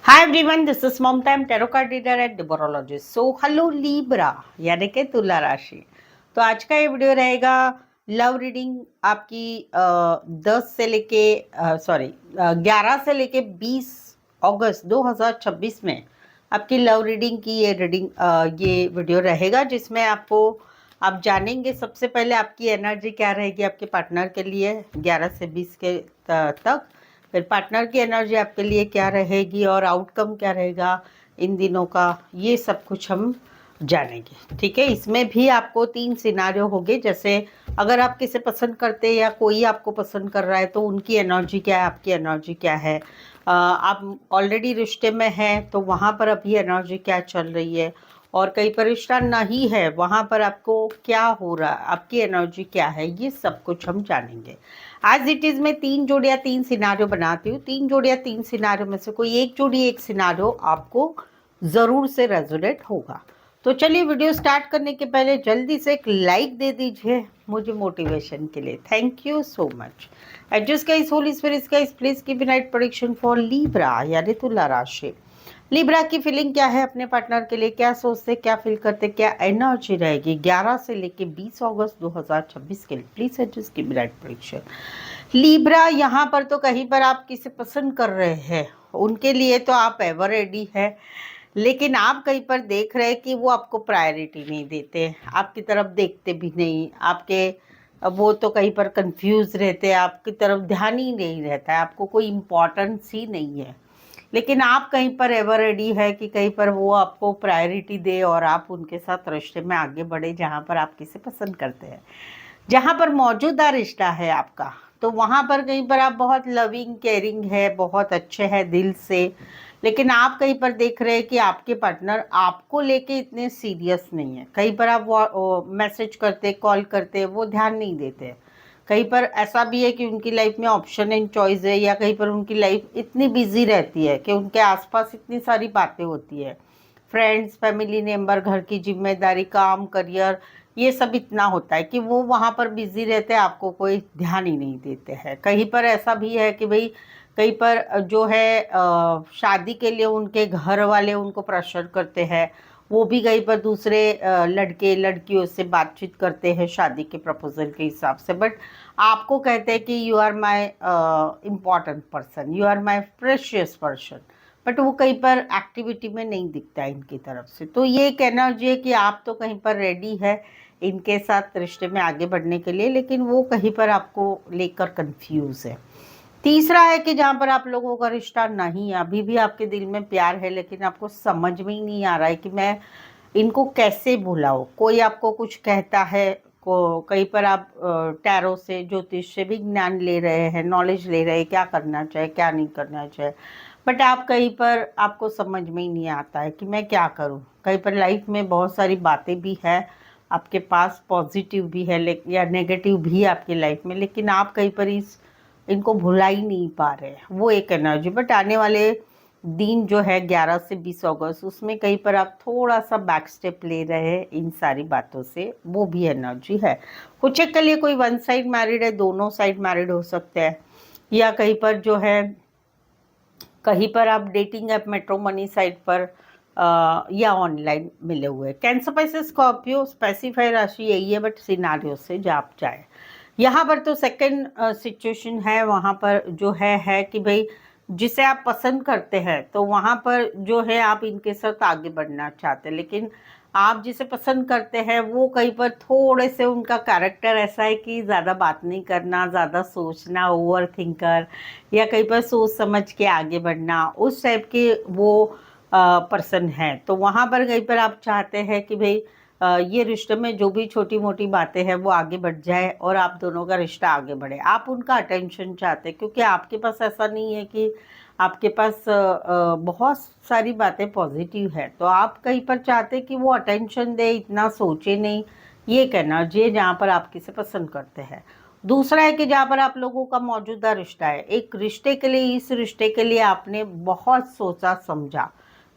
Hi everyone, this is Mamta, I am tarot card reader and numerologist. So hello Libra, यानी कि तुला राशि। तो आज का ये वीडियो रहेगा लव रीडिंग आपकी 10 से लेके 11 से लेके 20 अगस्त 2026 में आपकी लव रीडिंग की ये वीडियो रहेगा, जिसमें आप जानेंगे सबसे पहले आपकी एनर्जी क्या रहेगी आपके पार्टनर के लिए 11 से 20 के तक। फिर पार्टनर की एनर्जी आपके लिए क्या रहेगी और आउटकम क्या रहेगा इन दिनों का, ये सब कुछ हम जानेंगे। ठीक है, इसमें भी आपको 3 सिनारियो होंगे। जैसे अगर आप किसे पसंद करते हैं या कोई आपको पसंद कर रहा है तो उनकी एनर्जी क्या है, आपकी एनर्जी क्या है। आप ऑलरेडी रिश्ते में हैं तो वहाँ पर अभी एनर्जी क्या चल रही है, और कहीं पर रिश्ता नहीं है वहाँ पर आपको क्या हो रहा है, आपकी एनर्जी क्या है, ये सब कुछ हम जानेंगे। एज इट इज़ मैं 3 जोड़ियाँ 3 सिनारियो बनाती हूँ। 3 जोड़ियाँ 3 सिनारियो में से कोई एक जोड़ी एक सिनारियो आपको ज़रूर से रेजोनेट होगा। तो चलिए, वीडियो स्टार्ट करने के पहले जल्दी से एक लाइक दे दीजिए मुझे मोटिवेशन के लिए। Thank you so much. Adjust guys, holy spirits guys, please keep night prediction for Libra यानी तुला राशि। लिब्रा की फीलिंग क्या है अपने पार्टनर के लिए, क्या सोचते, क्या फील करते, क्या एनर्जी रहेगी 11 से लेके 20 अगस्त 2026 के लिए। Please adjust keep night prediction. Libra, यहाँ पर तो कहीं पर आप किसे पसंद कर रहे हैं उनके लिए तो आप एवर रेडी है, लेकिन आप कहीं पर देख रहे हैं कि वो आपको प्रायोरिटी नहीं देते, आपकी तरफ देखते भी नहीं, आपके वो तो कहीं पर कंफ्यूज रहते हैं, आपकी तरफ ध्यान ही नहीं रहता है, आपको कोई इम्पोर्टेंस ही नहीं है। लेकिन आप कहीं पर एवर रेडी है कि कहीं पर वो आपको प्रायोरिटी दे और आप उनके साथ रिश्ते में आगे बढ़े, जहाँ पर आप किसे पसंद करते हैं, जहाँ पर मौजूदा रिश्ता है आपका। तो वहाँ पर कहीं पर आप बहुत लविंग केयरिंग है, बहुत अच्छे हैं दिल से, लेकिन आप कहीं पर देख रहे हैं कि आपके पार्टनर आपको लेके इतने सीरियस नहीं है। कहीं पर आप वो मैसेज करते, कॉल करते, वो ध्यान नहीं देते। कहीं पर ऐसा भी है कि उनकी लाइफ में ऑप्शन एंड चॉइस है, या कहीं पर उनकी लाइफ इतनी बिजी रहती है कि उनके आसपास इतनी सारी बातें होती है, फ्रेंड्स, फैमिली मेंबर, घर की जिम्मेदारी, काम, करियर, ये सब इतना होता है कि वो वहाँ पर बिजी रहते हैं, आपको कोई ध्यान ही नहीं देते हैं। कहीं पर ऐसा भी है कि भाई कहीं पर जो है शादी के लिए उनके घर वाले उनको प्रेशर करते हैं, वो भी कहीं पर दूसरे लड़के लड़कियों से बातचीत करते हैं शादी के प्रपोजल के हिसाब से, बट आपको कहते हैं कि you are my important person, you are my precious person, but वो कहीं पर एक्टिविटी में नहीं दिखता है इनकी तरफ से। तो ये एक एनर्जी है कि आप तो कहीं पर रेडी है इनके साथ रिश्ते में आगे बढ़ने के लिए, लेकिन वो कहीं पर आपको लेकर कंफ्यूज है। तीसरा है कि जहाँ पर आप लोगों का रिश्ता नहीं है, अभी भी आपके दिल में प्यार है, लेकिन आपको समझ में ही नहीं आ रहा है कि मैं इनको कैसे भुलाऊं। कोई आपको कुछ कहता है, को कहीं पर आप टैरो से, ज्योतिष से भी ज्ञान ले रहे हैं, नॉलेज ले रहे हैं, क्या करना चाहिए क्या नहीं करना चाहिए, बट आप कहीं पर आपको समझ में ही नहीं आता है कि मैं क्या करूं। कहीं पर लाइफ में बहुत सारी बातें भी है आपके पास, पॉजिटिव भी है या नेगेटिव भी आपकी लाइफ में, लेकिन आप कहीं पर इनको भुला ही नहीं पा रहे हैं, वो एक एनर्जी। बट आने वाले दिन जो है 11 से 20 अगस्त, उसमें कहीं पर आप थोड़ा सा बैक स्टेप ले रहे हैं इन सारी बातों से, वो भी एनर्जी है। कुछ एक के लिए कोई वन साइड मैरिड है, दोनों साइड मैरिड हो सकते हैं, या कहीं पर जो है कहीं पर आप डेटिंग ऐप मेट्रोमनी साइट पर या ऑनलाइन मिले हुए। कैंसर पैसे स्कॉर्पियो स्पेसिफाई राशि यही है, बट सिनारियो से जो आप जाए यहाँ पर तो सेकंड सिचुएशन है। वहाँ पर जो है कि भाई जिसे आप पसंद करते हैं तो वहाँ पर जो है आप इनके साथ आगे बढ़ना चाहते हैं, लेकिन आप जिसे पसंद करते हैं वो कहीं पर थोड़े से उनका कैरेक्टर ऐसा है कि ज़्यादा बात नहीं करना, ज़्यादा सोचना, ओवर थिंकर, या कहीं पर सोच समझ के आगे बढ़ना, उस टाइप के वो पर्सन है। तो वहाँ पर कहीं पर आप चाहते हैं कि भाई ये रिश्ते में जो भी छोटी मोटी बातें हैं वो आगे बढ़ जाए और आप दोनों का रिश्ता आगे बढ़े। आप उनका अटेंशन चाहते हैं, क्योंकि आपके पास ऐसा नहीं है कि आपके पास बहुत सारी बातें पॉजिटिव है, तो आप कहीं पर चाहते हैं कि वो अटेंशन दे, इतना सोचे नहीं। ये एक एनर्जी है जहाँ पर आप किसे पसंद करते हैं। दूसरा है कि जहाँ पर आप लोगों का मौजूदा रिश्ता है, एक रिश्ते के लिए, इस रिश्ते के लिए आपने बहुत सोचा समझा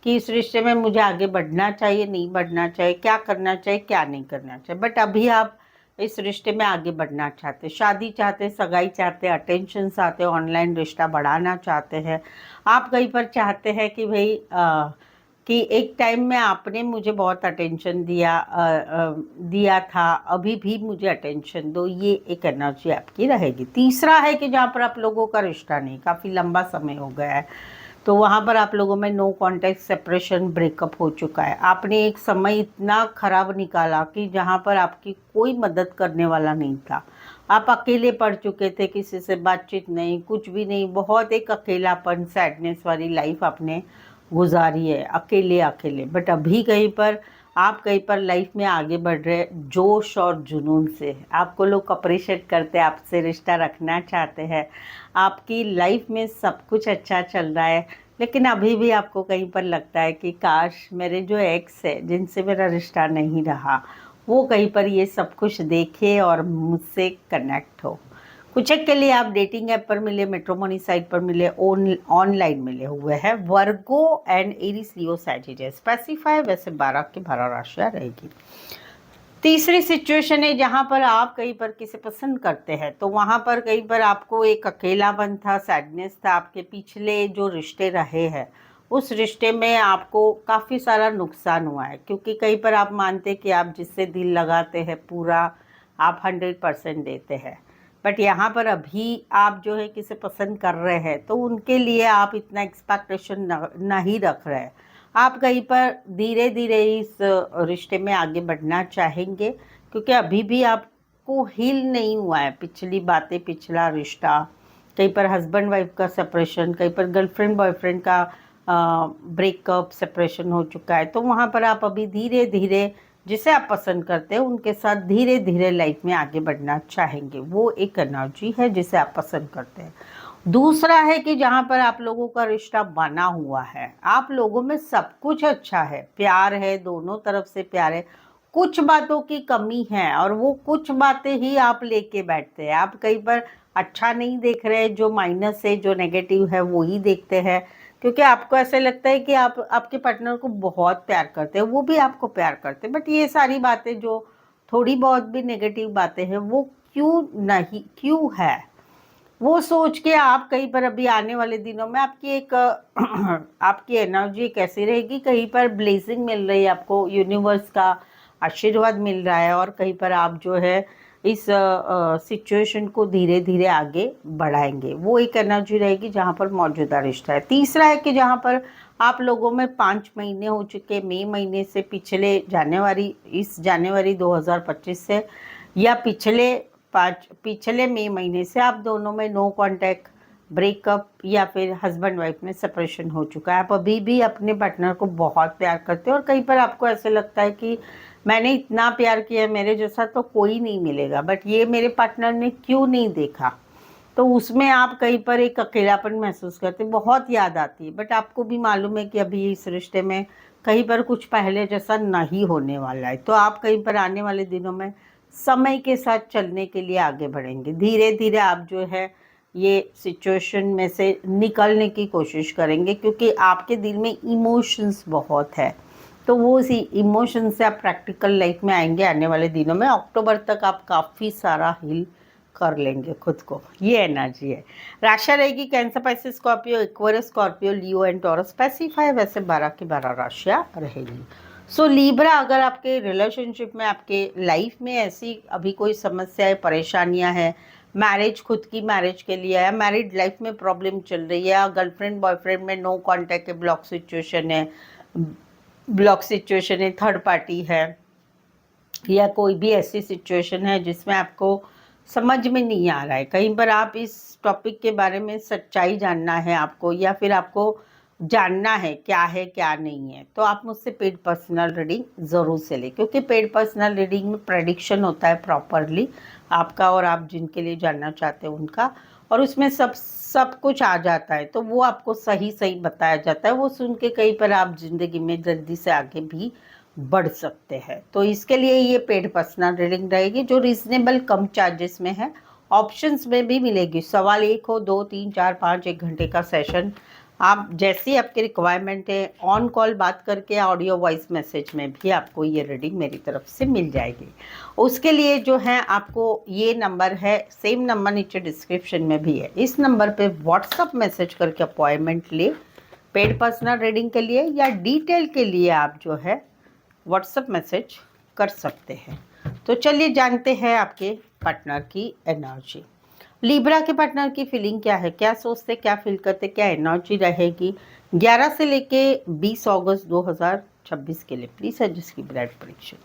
कि इस रिश्ते में मुझे आगे बढ़ना चाहिए, नहीं बढ़ना चाहिए, क्या करना चाहिए, क्या नहीं करना चाहिए, बट अभी आप इस रिश्ते में आगे बढ़ना चाहते, शादी चाहते, सगाई चाहते, अटेंशन चाहते, ऑनलाइन रिश्ता बढ़ाना चाहते हैं। आप कहीं पर चाहते हैं कि भाई कि एक टाइम में आपने मुझे बहुत अटेंशन दिया था, अभी भी मुझे अटेंशन दो, ये एक एनर्जी आपकी रहेगी। तीसरा है कि जहाँ पर आप लोगों का रिश्ता नहीं, काफ़ी लंबा समय हो गया है, तो वहाँ पर आप लोगों में नो कॉन्टैक्ट, सेपरेशन, ब्रेकअप हो चुका है। आपने एक समय इतना खराब निकाला कि जहाँ पर आपकी कोई मदद करने वाला नहीं था, आप अकेले पड़ चुके थे, किसी से बातचीत नहीं, कुछ भी नहीं, बहुत एक अकेलापन, सैडनेस वाली लाइफ आपने गुजारी है, अकेले अकेले। बट अभी कहीं पर आप कहीं पर लाइफ में आगे बढ़ रहे हैं, जोश और जुनून से। आपको लोग अप्रिशिएट करते हैं, आपसे रिश्ता रखना चाहते हैं, आपकी लाइफ में सब कुछ अच्छा चल रहा है। लेकिन अभी भी आपको कहीं पर लगता है कि काश मेरे जो एक्स है, जिनसे मेरा रिश्ता नहीं रहा, वो कहीं पर ये सब कुछ देखे और मुझसे कनेक्ट हो। कुछ एक के लिए आप डेटिंग ऐप पर मिले, मैट्रिमोनी साइट पर मिले, ऑनलाइन मिले हुए हैं। वर्गो and Aries, Leo, Sagittarius specify, वैसे 12 की 12 राशियाँ रहेगी। तीसरी सिचुएशन है जहाँ पर आप कहीं पर किसे पसंद करते हैं, तो वहाँ पर कहीं पर आपको एक अकेलापन था, सैडनेस था। आपके पिछले जो रिश्ते रहे हैं, उस रिश्ते में आपको काफ़ी सारा नुकसान हुआ है, क्योंकि कहीं पर आप मानते कि आप जिससे दिल लगाते हैं पूरा आप 100% देते हैं। बट यहाँ पर अभी आप जो है किसे पसंद कर रहे हैं, तो उनके लिए आप इतना एक्सपेक्टेशन नहीं रख रहे हैं। आप कहीं पर धीरे धीरे इस रिश्ते में आगे बढ़ना चाहेंगे, क्योंकि अभी भी आपको हील नहीं हुआ है पिछली बातें, पिछला रिश्ता। कहीं पर हस्बैंड वाइफ का सेपरेशन, कहीं पर गर्लफ्रेंड बॉयफ्रेंड का ब्रेकअप, सेपरेशन हो चुका है। तो वहाँ पर आप अभी धीरे धीरे जिसे आप पसंद करते हैं उनके साथ धीरे धीरे लाइफ में आगे बढ़ना चाहेंगे। वो एक एनर्जी है जिसे आप पसंद करते हैं। दूसरा है कि जहाँ पर आप लोगों का रिश्ता बना हुआ है, आप लोगों में सब कुछ अच्छा है, प्यार है, दोनों तरफ से प्यार है, कुछ बातों की कमी है और वो कुछ बातें ही आप लेके बैठते हैं। आप कहीं पर अच्छा नहीं देख रहे, जो माइनस है, जो नेगेटिव है, वो ही देखते हैं, क्योंकि आपको ऐसे लगता है कि आप आपके पार्टनर को बहुत प्यार करते हैं, वो भी आपको प्यार करते हैं। बट ये सारी बातें जो थोड़ी बहुत भी नेगेटिव बातें हैं, वो क्यों है, वो सोच के आप कहीं पर अभी आने वाले दिनों में आपकी एक आपकी एनर्जी कैसी रहेगी, कहीं पर ब्लेसिंग मिल रही है आपको, यूनिवर्स का आशीर्वाद मिल रहा है, और कहीं पर आप जो है इस सिचुएशन को धीरे धीरे आगे बढ़ाएंगे। वो एक एनर्जी रहेगी जहाँ पर मौजूदा रिश्ता है। तीसरा है कि जहाँ पर आप लोगों में 5 महीने हो चुके, मई महीने से पिछले इस जनवरी 2025 से, या पिछले मई महीने से आप दोनों में नो कांटेक्ट, ब्रेकअप, या फिर हस्बैंड वाइफ में सेपरेशन हो चुका है। आप अभी भी अपने पार्टनर को बहुत प्यार करते हो और कहीं पर आपको ऐसे लगता है कि मैंने इतना प्यार किया, मेरे जैसा तो कोई नहीं मिलेगा, बट ये मेरे पार्टनर ने क्यों नहीं देखा, तो उसमें आप कहीं पर एक अकेलापन महसूस करते, बहुत याद आती है। बट आपको भी मालूम है कि अभी इस रिश्ते में कहीं पर कुछ पहले जैसा नहीं होने वाला है, तो आप कहीं पर आने वाले दिनों में समय के साथ चलने के लिए आगे बढ़ेंगे। धीरे धीरे आप जो है ये सिचुएशन में से निकलने की कोशिश करेंगे, क्योंकि आपके दिल में इमोशंस बहुत है, तो वो उसी इमोशन से आप प्रैक्टिकल लाइफ में आएंगे आने वाले दिनों में। अक्टूबर तक आप काफ़ी सारा हील कर लेंगे खुद को, ये एनर्जी है। राशि रहेगी cancer, Pisces, Scorpio, Aquarius, Scorpio, Leo and taurus. Specify वैसे 12 की 12 राशियाँ रहेगी। सो लीब्रा, अगर आपके रिलेशनशिप में, आपके लाइफ में ऐसी अभी कोई समस्या है, परेशानियां हैं, मैरिज, खुद की मैरिज के लिए है, मैरिड लाइफ में प्रॉब्लम चल रही है, गर्लफ्रेंड बॉयफ्रेंड में नो कांटेक्ट है, ब्लॉक सिचुएशन है, थर्ड पार्टी है, या कोई भी ऐसी सिचुएशन है जिसमें आपको समझ में नहीं आ रहा है, कहीं पर आप इस टॉपिक के बारे में सच्चाई जानना है आपको, या फिर आपको जानना है क्या नहीं है, तो आप मुझसे पेड पर्सनल रीडिंग ज़रूर से लें, क्योंकि पेड पर्सनल रीडिंग में प्रेडिक्शन होता है प्रॉपरली आपका और आप जिनके लिए जानना चाहते हैं उनका, और उसमें सब कुछ आ जाता है, तो वो आपको सही बताया जाता है। वो सुन के कहीं पर आप ज़िंदगी में जल्दी से आगे भी बढ़ सकते हैं। तो इसके लिए ये पेड पर्सनल रीडिंग रहेगी, जो रीजनेबल कम चार्जेस में है, ऑप्शंस में भी मिलेगी। सवाल 1 हो, 2, 3, 4, 5, 1 घंटे का सेशन आप जैसी आपकी रिक्वायरमेंट है ऑन कॉल बात करके ऑडियो वॉइस मैसेज में भी आपको ये रीडिंग मेरी तरफ से मिल जाएगी। उसके लिए जो है आपको ये नंबर है, सेम नंबर नीचे डिस्क्रिप्शन में भी है, इस नंबर पे व्हाट्सअप मैसेज करके अपॉइंटमेंट ले पेड पर्सनल रीडिंग के लिए या डिटेल के लिए आप जो है व्हाट्सअप मैसेज कर सकते हैं। तो चलिए जानते हैं आपके पार्टनर की एनर्जी। लिब्रा के पार्टनर की फीलिंग क्या है, क्या सोचते, क्या फील करते, क्या एनर्जी रहेगी 11 से लेके 20 अगस्त 2026 के लिए। प्लीज है जिसकी ब्लड प्रेडिक्शन।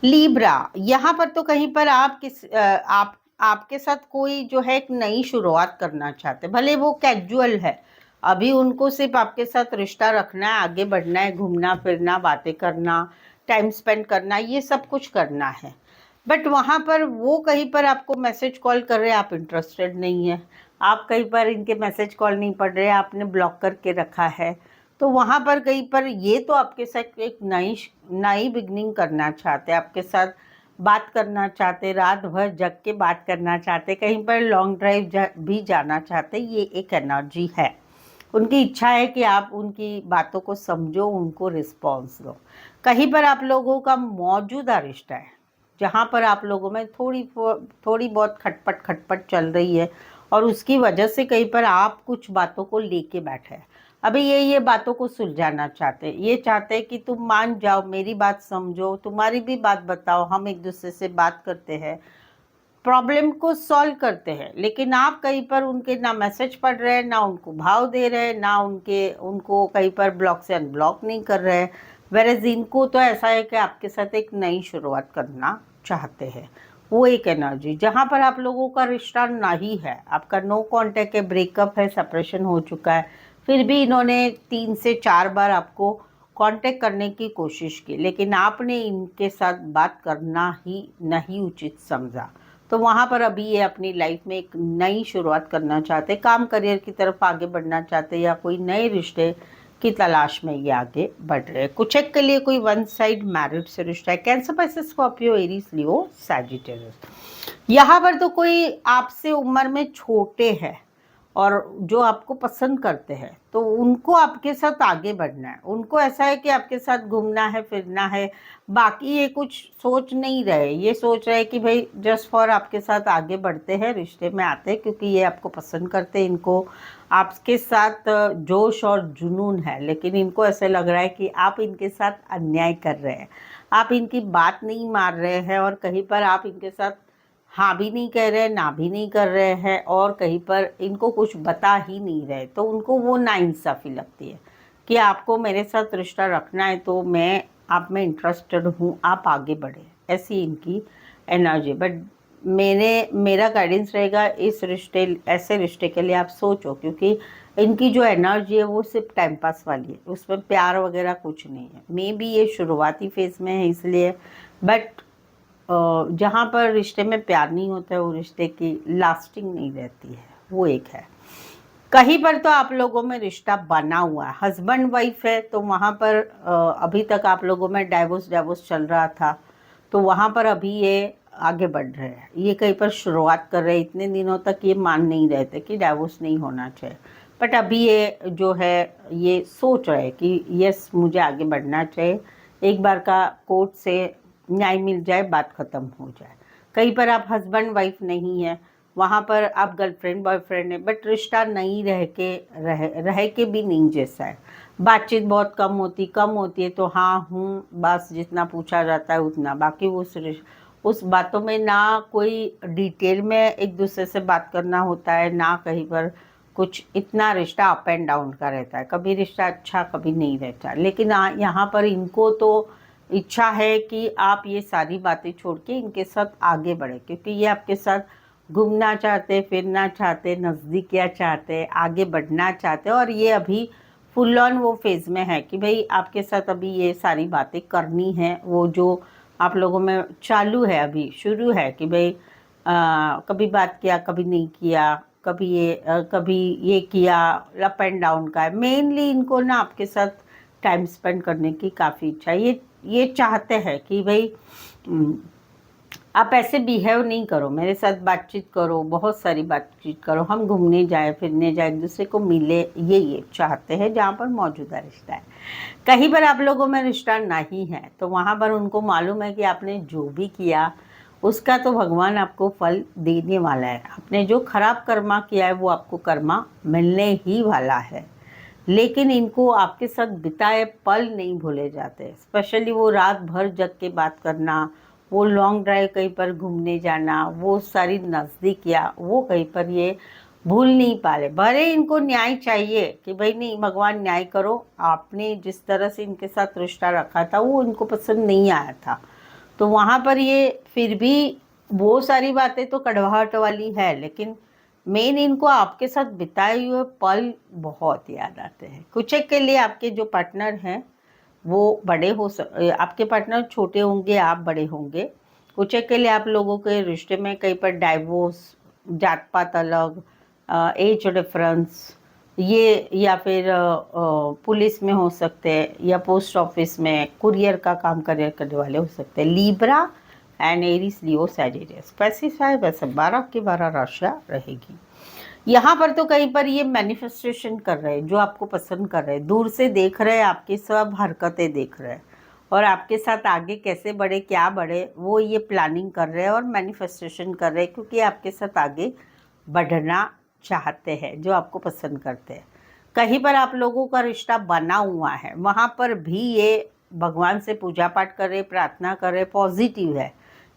लिब्रा, यहाँ पर तो कहीं पर आपके साथ कोई जो है एक नई शुरुआत करना चाहते, भले वो कैजुअल है, अभी उनको सिर्फ आपके साथ रिश्ता रखना है, आगे बढ़ना है, घूमना फिरना, बातें करना, टाइम स्पेंड करना, ये सब कुछ करना है। बट वहाँ पर वो कहीं पर आपको मैसेज कॉल कर रहे हैं, आप इंटरेस्टेड नहीं है, आप कहीं पर इनके मैसेज कॉल नहीं पढ़ रहे, आपने ब्लॉक करके रखा है। तो वहाँ पर कहीं पर ये तो आपके साथ एक नई बिगनिंग करना चाहते, आपके साथ बात करना चाहते, रात भर जग के बात करना चाहते, कहीं पर लॉन्ग ड्राइव भी जाना चाहते, ये एक एनर्जी है। उनकी इच्छा है कि आप उनकी बातों को समझो, उनको रिस्पॉन्स दो। कहीं पर आप लोगों का मौजूदा रिश्ता है जहाँ पर आप लोगों में थोड़ी बहुत खटपट चल रही है और उसकी वजह से कहीं पर आप कुछ बातों को लेके बैठे हैं। अभी ये बातों को सुलझाना चाहते हैं, ये चाहते हैं कि तुम मान जाओ, मेरी बात समझो, तुम्हारी भी बात बताओ, हम एक दूसरे से बात करते हैं, प्रॉब्लम को सॉल्व करते हैं। लेकिन आप कहीं पर उनके ना मैसेज पढ़ रहे हैं, ना उनको भाव दे रहे हैं, ना उनको कहीं पर ब्लॉक से अनब्लॉक नहीं कर रहे हैं। वेरेज इनको तो ऐसा है कि आपके साथ एक नई शुरुआत करना चाहते हैं। वो एक एनर्जी जहाँ पर आप लोगों का रिश्ता नहीं है, आपका नो कांटेक्ट है, ब्रेकअप है, सेपरेशन हो चुका है, फिर भी इन्होंने 3 से 4 बार आपको कांटेक्ट करने की कोशिश की, लेकिन आपने इनके साथ बात करना ही नहीं उचित समझा। तो वहाँ पर अभी ये अपनी लाइफ में एक नई शुरुआत करना चाहते, काम करियर की तरफ आगे बढ़ना चाहते, या कोई नए रिश्ते की तलाश में ये आगे बढ़ रहे हैं। कुछ एक के लिए कोई वन साइड मैरिड से रिश्ता है, कैंसर, पाइसेस, स्कॉर्पियो, एरीज, लियो, सैजिटेरियस। यहाँ पर तो कोई आपसे उम्र में छोटे हैं और जो आपको पसंद करते हैं, तो उनको आपके साथ आगे बढ़ना है, उनको ऐसा है कि आपके साथ घूमना है, फिरना है। बाकी ये कुछ सोच नहीं रहे, ये सोच रहे कि भाई जस्ट फॉर आपके साथ आगे बढ़ते हैं, रिश्ते में आते हैं, क्योंकि ये आपको पसंद करते हैं, इनको आपके साथ जोश और जुनून है। लेकिन इनको ऐसे लग रहा है कि आप इनके साथ अन्याय कर रहे हैं, आप इनकी बात नहीं मान रहे हैं, और कहीं पर आप इनके साथ हाँ भी नहीं कह रहे, ना भी नहीं कर रहे हैं, और कहीं पर इनको कुछ बता ही नहीं रहे। तो उनको वो नाइंसाफ़ी लगती है कि आपको मेरे साथ रिश्ता रखना है तो मैं आप में इंटरेस्टेड हूँ, आप आगे बढ़े, ऐसी इनकी एनर्जी। बट मेरा गाइडेंस रहेगा, ऐसे रिश्ते के लिए आप सोचो, क्योंकि इनकी जो एनर्जी है वो सिर्फ टाइम पास वाली है, उसमें प्यार वगैरह कुछ नहीं है। मे बी ये शुरुआती फेज़ में है इसलिए, बट जहाँ पर रिश्ते में प्यार नहीं होता है, वो रिश्ते की लास्टिंग नहीं रहती है, वो एक है। कहीं पर तो आप लोगों में रिश्ता बना हुआ है, हस्बैंड वाइफ है, तो वहाँ पर अभी तक आप लोगों में डाइवोर्स चल रहा था, तो वहाँ पर अभी ये आगे बढ़ रहे हैं, ये कहीं पर शुरुआत कर रहे हैं। इतने दिनों तक ये मान नहीं रहे थे कि डाइवोर्स नहीं होना चाहिए, बट अभी ये जो है ये सोच रहे हैं कि यस मुझे आगे बढ़ना चाहिए, एक बार का कोर्ट से न्याय मिल जाए, बात ख़त्म हो जाए। कहीं पर आप हस्बैंड वाइफ नहीं है, वहाँ पर आप गर्लफ्रेंड बॉयफ्रेंड है, बट रिश्ता नहीं रह के भी नहीं जैसा है। बातचीत बहुत कम होती है, तो हाँ हूँ बस जितना पूछा जाता है उतना, बाकी उस बातों में ना कोई डिटेल में एक दूसरे से बात करना होता है, ना कहीं पर कुछ इतना रिश्ता अप एंड डाउन का रहता है, कभी रिश्ता अच्छा कभी नहीं रहता। लेकिन यहाँ पर इनको तो इच्छा है कि आप ये सारी बातें छोड़ के इनके साथ आगे बढ़े, क्योंकि ये आपके साथ घूमना चाहते, फिरना चाहते, नज़दीकियाँ चाहते, आगे बढ़ना चाहते, और ये अभी फुल ऑन वो फेज़ में है कि भाई आपके साथ अभी ये सारी बातें करनी है। वो जो आप लोगों में चालू है, अभी शुरू है कि भाई कभी बात किया, कभी नहीं किया, कभी ये किया, अप एंड डाउन का है। मेनली इनको ना आपके साथ टाइम स्पेंड करने की काफ़ी इच्छा है। ये चाहते हैं कि भाई आप ऐसे बिहेव नहीं करो, मेरे साथ बातचीत करो, बहुत सारी बातचीत करो, हम घूमने जाए फिरने जाए, एक दूसरे को मिले, ये चाहते हैं जहाँ पर मौजूदा रिश्ता है। कहीं पर आप लोगों में रिश्ता नहीं है तो वहाँ पर उनको मालूम है कि आपने जो भी किया उसका तो भगवान आपको फल देने वाला है। आपने जो खराब कर्मा किया है वो आपको कर्मा मिलने ही वाला है। लेकिन इनको आपके साथ बिताए पल नहीं भूले जाते, स्पेशली वो रात भर जग के बात करना, वो लॉन्ग ड्राइव कहीं पर घूमने जाना, वो सारी नज़दीकियाँ, वो कहीं पर ये भूल नहीं पा रहे। भले इनको न्याय चाहिए कि भाई नहीं भगवान न्याय करो, आपने जिस तरह से इनके साथ रिश्ता रखा था वो इनको पसंद नहीं आया था, तो वहाँ पर ये फिर भी वो सारी बातें तो कड़वाहट वाली है, लेकिन मेन इनको आपके साथ बिताए हुए पल बहुत याद आते हैं। कुछ एक के लिए आपके जो पार्टनर हैं वो बड़े आपके पार्टनर छोटे होंगे, आप बड़े होंगे। कुछ एक के लिए आप लोगों के रिश्ते में कहीं पर डाइवोर्स, जात पात अलग, एज डिफरेंस, ये या फिर पुलिस में हो सकते हैं या पोस्ट ऑफिस में कुरियर का काम करने वाले हो सकते हैं। Libra and Aries, Leo, Sagittarius, specify वैसे 12 की 12 राशियाँ रहेगी। यहाँ पर तो कहीं पर ये मैनिफेस्टेशन कर रहे हैं, जो आपको पसंद कर रहे हैं, दूर से देख रहे हैं, आपकी सब हरकतें देख रहे हैं और आपके साथ आगे कैसे बढ़े, क्या बढ़े, वो ये प्लानिंग कर रहे हैं और मैनिफेस्टेशन कर रहे हैं, क्योंकि आपके साथ आगे बढ़ना चाहते हैं, जो आपको पसंद करते हैं। कहीं पर आप लोगों का रिश्ता बना हुआ है, वहाँ पर भी ये भगवान से पूजा पाठ कर रहे, प्रार्थना कर रहे, पॉजिटिव है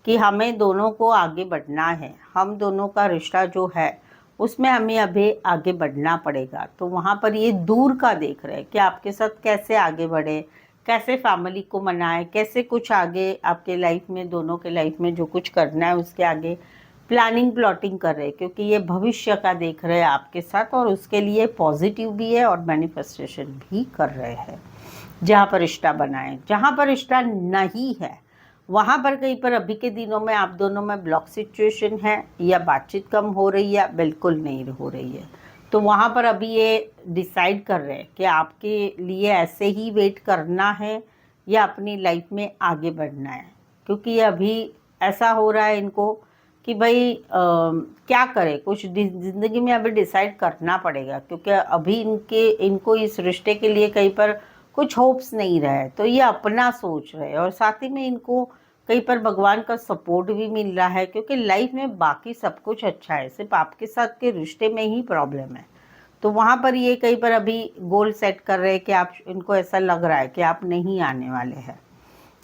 कि हमें दोनों को आगे बढ़ना है, हम दोनों का रिश्ता जो है उसमें हमें अभी आगे बढ़ना पड़ेगा। तो वहाँ पर ये दूर का देख रहे हैं कि आपके साथ कैसे आगे बढ़े, कैसे फैमिली को मनाए, कैसे कुछ आगे आपके लाइफ में, दोनों के लाइफ में जो कुछ करना है उसके आगे प्लानिंग प्लॉटिंग कर रहे हैं, क्योंकि ये भविष्य का देख रहे हैं आपके साथ और उसके लिए पॉजिटिव भी है और मैनिफेस्टेशन भी कर रहे हैं। जहाँ पर रिश्ता बनाए, जहाँ पर रिश्ता नहीं है वहाँ पर कहीं पर अभी के दिनों में आप दोनों में ब्लॉक सिचुएशन है या बातचीत कम हो रही है, बिल्कुल नहीं हो रही है, तो वहाँ पर अभी ये डिसाइड कर रहे हैं कि आपके लिए ऐसे ही वेट करना है या अपनी लाइफ में आगे बढ़ना है। क्योंकि अभी ऐसा हो रहा है इनको कि भाई क्या करें, कुछ ज़िंदगी में अभी डिसाइड करना पड़ेगा, क्योंकि अभी इनको इस रिश्ते के लिए कहीं पर कुछ होप्स नहीं रहे, तो ये अपना सोच रहे हैं और साथ ही में इनको कहीं पर भगवान का सपोर्ट भी मिल रहा है, क्योंकि लाइफ में बाकी सब कुछ अच्छा है, सिर्फ आपके साथ के रिश्ते में ही प्रॉब्लम है। तो वहाँ पर ये कहीं पर अभी गोल सेट कर रहे हैं कि आप, इनको ऐसा लग रहा है कि आप नहीं आने वाले हैं,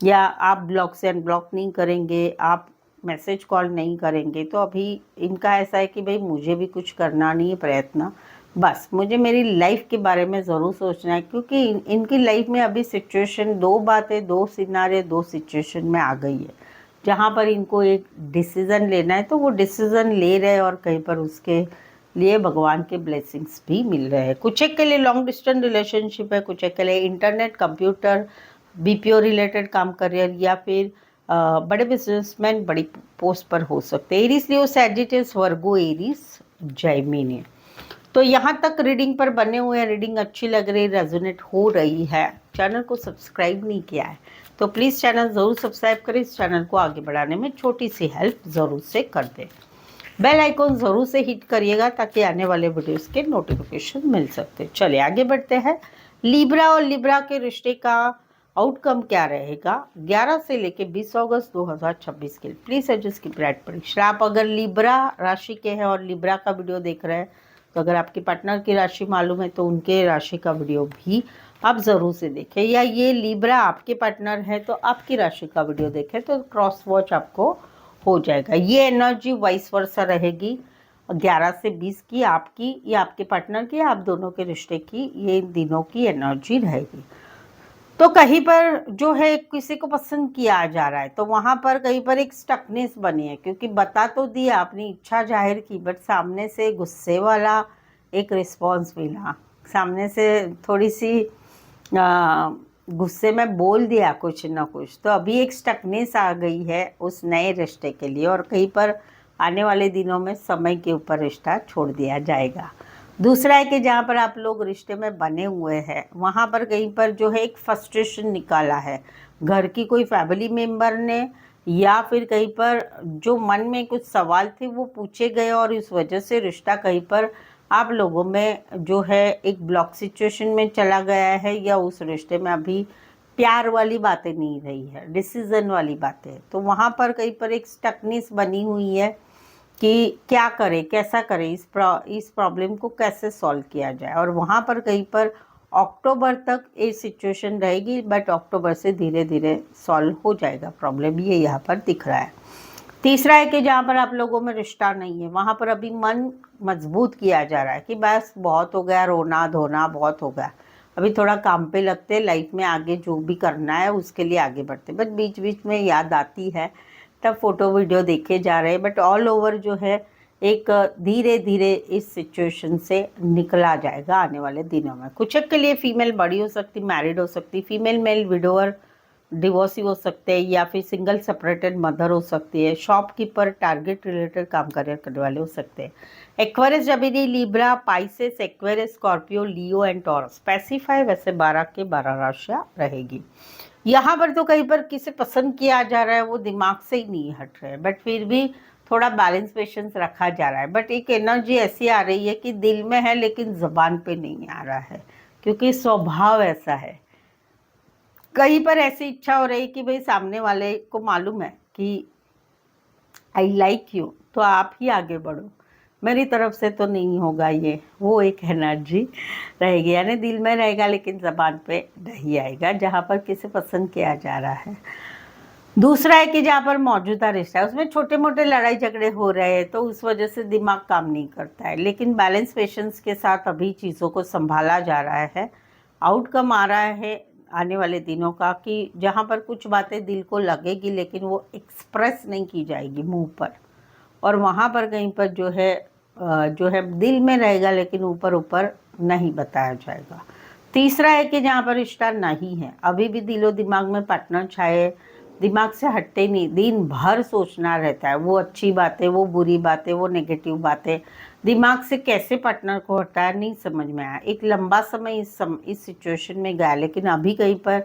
या आप ब्लॉक से अनब्लॉक नहीं करेंगे, आप मैसेज कॉल नहीं करेंगे, तो अभी इनका ऐसा है कि भाई मुझे भी कुछ करना नहीं है प्रयत्न, बस मुझे मेरी लाइफ के बारे में ज़रूर सोचना है, क्योंकि इनकी लाइफ में अभी सिचुएशन, दो बातें, दो सिनारे, दो सिचुएशन में आ गई है जहाँ पर इनको एक डिसीज़न लेना है, तो वो डिसीज़न ले रहे हैं और कहीं पर उसके लिए भगवान के ब्लेसिंग्स भी मिल रहे हैं। कुछ एक के लिए लॉन्ग डिस्टेंस रिलेशनशिप है, कुछ एक के लिए इंटरनेट, कंप्यूटर, बीपीओ रिलेटेड काम करियर, या फिर बड़े बिजनेसमैन बड़ी पोस्ट पर हो सकते हैं। एरीज, लियो, सैजिटेरियस, वर्गो, एरीज, जेमिनी। तो यहाँ तक रीडिंग पर बने हुए हैं। रीडिंग अच्छी लग रही, रेजोनेट हो रही है। चैनल को सब्सक्राइब नहीं किया है तो प्लीज़ चैनल ज़रूर सब्सक्राइब करें, इस चैनल को आगे बढ़ाने में छोटी सी हेल्प ज़रूर से कर दें। बेल आइकॉन ज़रूर से हिट करिएगा ताकि आने वाले वीडियोस के नोटिफिकेशन मिल सकते। चलिए आगे बढ़ते हैं। लिब्रा और लिब्रा के रिश्ते का आउटकम क्या रहेगा 11 से लेके 20 अगस्त 2026 के लिए। प्लीज़ एडजस्ट की ब्राइट परीक्षा। आप अगर लिब्रा राशि के हैं और लिब्रा का वीडियो देख रहे हैं, तो अगर आपके पार्टनर की राशि मालूम है तो उनके राशि का वीडियो भी आप ज़रूर से देखें, या ये लिब्रा आपके पार्टनर है तो आपकी राशि का वीडियो देखें, तो क्रॉस वॉच आपको हो जाएगा। ये एनर्जी वाइस वर्सा रहेगी 11 से 20 की, आपकी या आपके पार्टनर की, आप दोनों के रिश्ते की ये दिनों की एनर्जी रहेगी। तो कहीं पर जो है किसी को पसंद किया जा रहा है तो वहाँ पर कहीं पर एक स्टकनेस बनी है, क्योंकि बता तो दिया, अपनी इच्छा जाहिर की, बट सामने से गुस्से वाला एक रिस्पॉन्स मिला, सामने से थोड़ी सी गुस्से में बोल दिया कुछ ना कुछ, तो अभी एक स्टकनेस आ गई है उस नए रिश्ते के लिए, और कहीं पर आने वाले दिनों में समय के ऊपर रिश्ता छोड़ दिया जाएगा। दूसरा है कि जहाँ पर आप लोग रिश्ते में बने हुए हैं वहाँ पर कहीं पर जो है एक फ्रस्ट्रेशन निकाला है, घर की कोई फैमिली मेम्बर ने या फिर कहीं पर जो मन में कुछ सवाल थे वो पूछे गए और इस वजह से रिश्ता कहीं पर आप लोगों में जो है एक ब्लॉक सिचुएशन में चला गया है, या उस रिश्ते में अभी प्यार वाली बातें नहीं रही है, डिसीजन वाली बातें। तो वहाँ पर कहीं पर एक स्टकनेस बनी हुई है कि क्या करें, कैसा करें, इस प्रॉब्लम को कैसे सॉल्व किया जाए। और वहाँ पर कहीं पर अक्टूबर तक ये सिचुएशन रहेगी, बट अक्टूबर से धीरे धीरे सॉल्व हो जाएगा प्रॉब्लम, ये यहाँ पर दिख रहा है। तीसरा है कि जहाँ पर आप लोगों में रिश्ता नहीं है, वहाँ पर अभी मन मजबूत किया जा रहा है कि बस बहुत हो गया, रोना धोना बहुत हो गया, अभी थोड़ा काम पे लगते, लाइफ में आगे जो भी करना है उसके लिए आगे बढ़ते। बट बीच बीच में याद आती है, तब फोटो वीडियो देखे जा रहे हैं। बट ऑल ओवर जो है एक धीरे धीरे इस सिचुएशन से निकला जाएगा आने वाले दिनों में। कुछ के लिए फीमेल बड़ी हो सकती, मैरिड हो सकती, फीमेल मेल विडोअर डिवोर्सी हो सकते हैं, या फिर सिंगल सेपरेटेड मदर हो सकती है, शॉपकीपर, टारगेट रिलेटेड काम करने वाले हो सकते हैं। Aquarius, Gemini, Libra, Pisces, Aquarius, Scorpio, Leo and taurus specify वैसे 12 के 12 राशियाँ रहेगी। यहाँ पर तो कहीं पर किसे पसंद किया जा रहा है वो दिमाग से ही नहीं हट रहे हैं, बट फिर भी थोड़ा बैलेंस पेशेंस रखा जा रहा है। बट एक एनर्जी ऐसी आ रही है कि दिल में है लेकिन ज़बान पे नहीं आ रहा है, क्योंकि स्वभाव ऐसा है। कहीं पर ऐसी इच्छा हो रही कि भाई सामने वाले को मालूम है कि आई लाइक यू, तो आप ही आगे बढ़ो, मेरी तरफ से तो नहीं होगा ये, वो एक एनर्जी रहेगी। यानी दिल में रहेगा लेकिन ज़बान पे नहीं आएगा, जहाँ पर किसे पसंद किया जा रहा है। दूसरा है कि जहाँ पर मौजूदा रिश्ता है उसमें छोटे मोटे लड़ाई झगड़े हो रहे हैं, तो उस वजह से दिमाग काम नहीं करता है, लेकिन बैलेंस पेशेंस के साथ अभी चीज़ों को संभाला जा रहा है। आउटकम आ रहा है आने वाले दिनों का कि जहाँ पर कुछ बातें दिल को लगेगी लेकिन वो एक्सप्रेस नहीं की जाएगी मुंह पर, और वहाँ पर कहीं पर जो है दिल में रहेगा लेकिन ऊपर ऊपर नहीं बताया जाएगा। तीसरा है कि जहाँ पर रिश्ता नहीं है, अभी भी दिलो दिमाग में पार्टनर छाए, दिमाग से हटते नहीं, दिन भर सोचना रहता है, वो अच्छी बातें, वो बुरी बातें, वो नेगेटिव बातें, दिमाग से कैसे पार्टनर को हटाया नहीं समझ में आया। एक लंबा समय इस सिचुएशन में गया, लेकिन अभी कहीं पर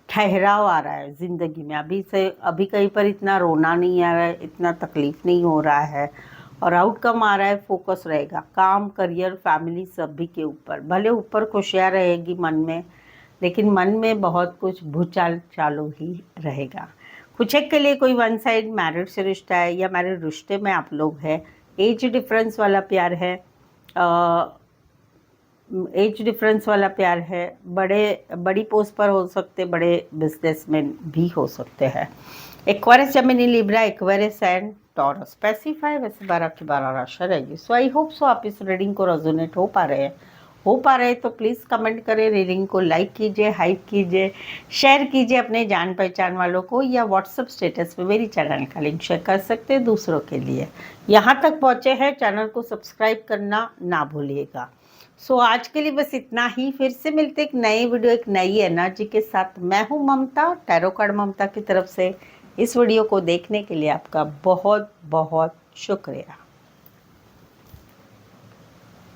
ठहराव आ रहा है ज़िंदगी में, अभी कहीं पर इतना रोना नहीं आ रहा है, इतना तकलीफ़ नहीं हो रहा है, और आउटकम आ रहा है, फोकस रहेगा काम, करियर, फैमिली सभी के ऊपर। भले ऊपर खुशियाँ रहेगी मन में, लेकिन मन में बहुत कुछ भूचाल चालू ही रहेगा। कुछ एक के लिए कोई वन साइड मैरिड से रिश्ता है, या मैरिड रिश्ते में आप लोग हैं, एज डिफरेंस वाला प्यार है, एज डिफरेंस वाला प्यार है, बड़ी पोस्ट पर हो सकते, बड़े बिजनेसमैन भी हो सकते हैं। Aquarius, Gemini, Libra, Aquarius and taurus specify वैसे 12 की 12 राशि रहेगी। सो आई होप सो आप इस रीडिंग को रेजोनेट हो पा रहे हैं तो प्लीज़ कमेंट करें, रीडिंग को लाइक कीजिए, हाइप कीजिए, शेयर कीजिए अपने जान पहचान वालों को, या व्हाट्सएप स्टेटस पे मेरी चैनल का लिंक शेयर कर सकते हैं दूसरों के लिए। यहाँ तक पहुँचे हैं, चैनल को सब्सक्राइब करना ना भूलिएगा। सो आज के लिए बस इतना ही, फिर से मिलते एक नई वीडियो, एक नई एनर्जी के साथ। मैं हूँ ममता, टैरो कार्ड ममता की तरफ से। इस वीडियो को देखने के लिए आपका बहुत बहुत शुक्रिया।